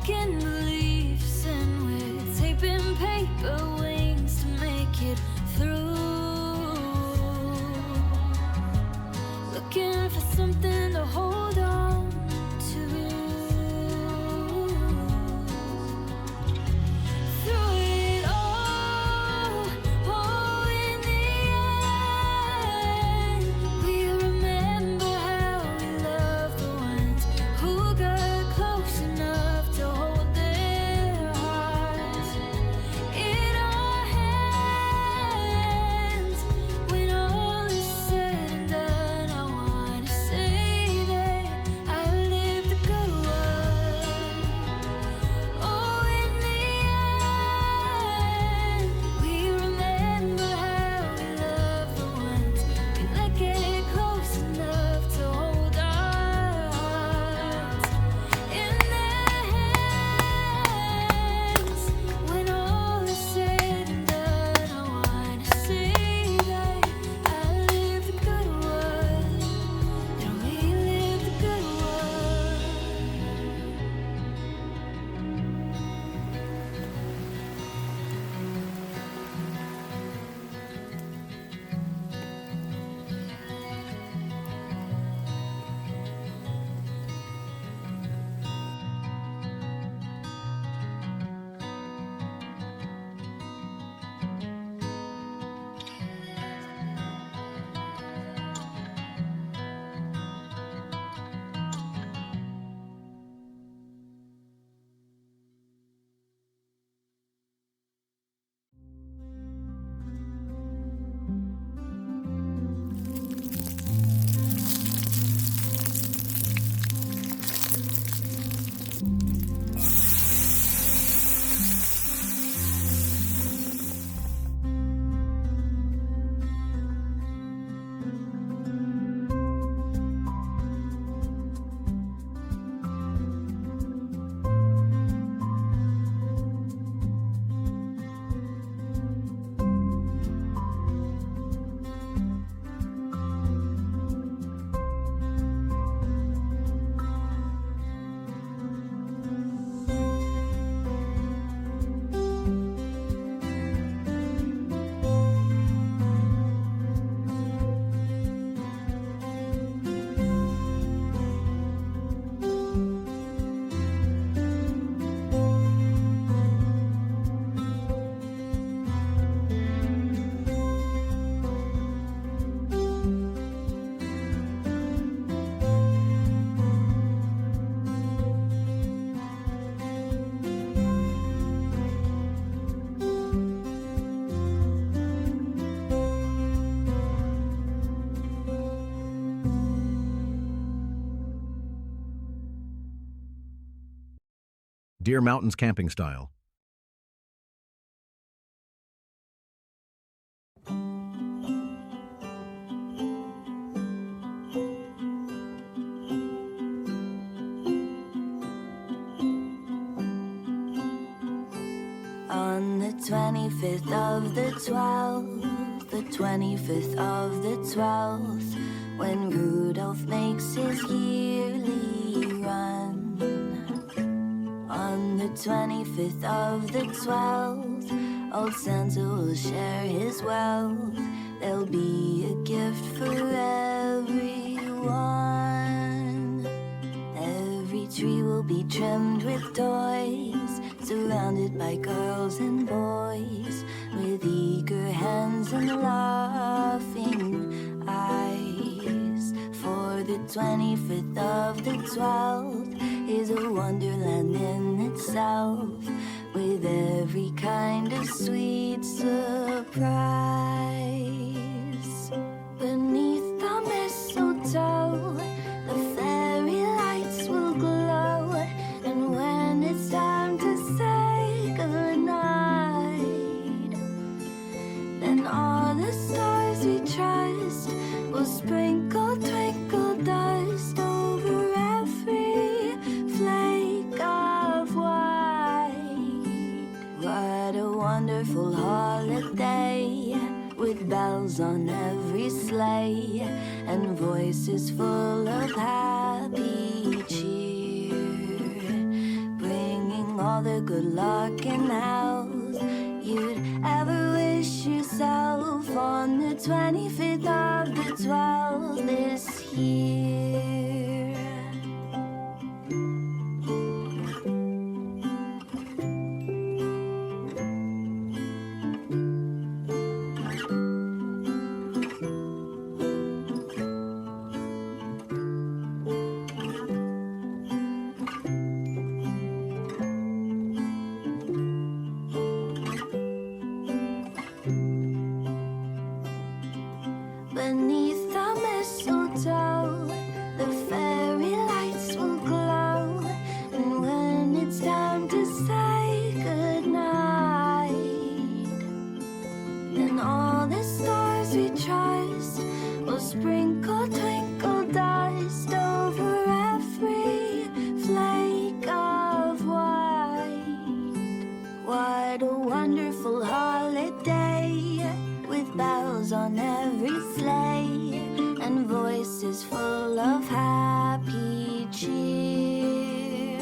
broken beliefs, and we're taping paper wings to make it through. Looking for something to hold on to. Through it all, oh, in the end, we remember how we loved the ones who got close enough to hold their hearts in our hands. When all is said and done, I wanna say that I lived a good one. Oh, in the end, we remember how we loved the ones we let get close enough to hold our hearts in their hands. When all is said and done, I wanna say that I lived a good one, and we lived a good one. Deer Mountains camping style. On the 25th of the 12th, the 25th of the 12th, when Rudolph makes his yearly run. On the 25th of the 12th, old Santa will share his wealth. There'll be a gift for everyone. Every tree will be trimmed with toys, surrounded by girls and boys, with eager hands and laughing eyes. For the 25th of the 12th is a wonderland in itself, with every kind of sweet surprise. Beneath the mistletoe, the fairy lights will glow, and when it's time to say goodnight, then all the stars we trust will sprinkle twinkle dust over every flake of white. What a wonderful holiday, with bells on every sleigh and voices full of happy cheer, bringing all the good luck and health you'd ever wish yourself on the 25th of the 12th this year. Beneath the mistletoe, the fairy lights will glow. And when it's time to say goodnight, then all the stars we trust will sprinkle twinkle dust over every flake of white. What a wonderful holiday, with bells on every sleigh and voices full of happy cheer,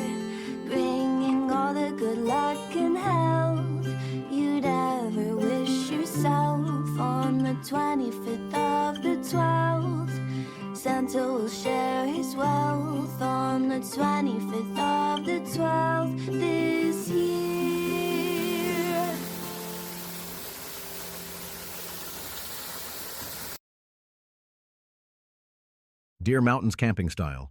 bringing all the good luck and health you'd ever wish yourself on the 25th of the 12th. Santa will share his wealth on the 25th of the 12th this year. Deer Mountains camping style.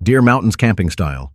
Deer Mountains Camping Style.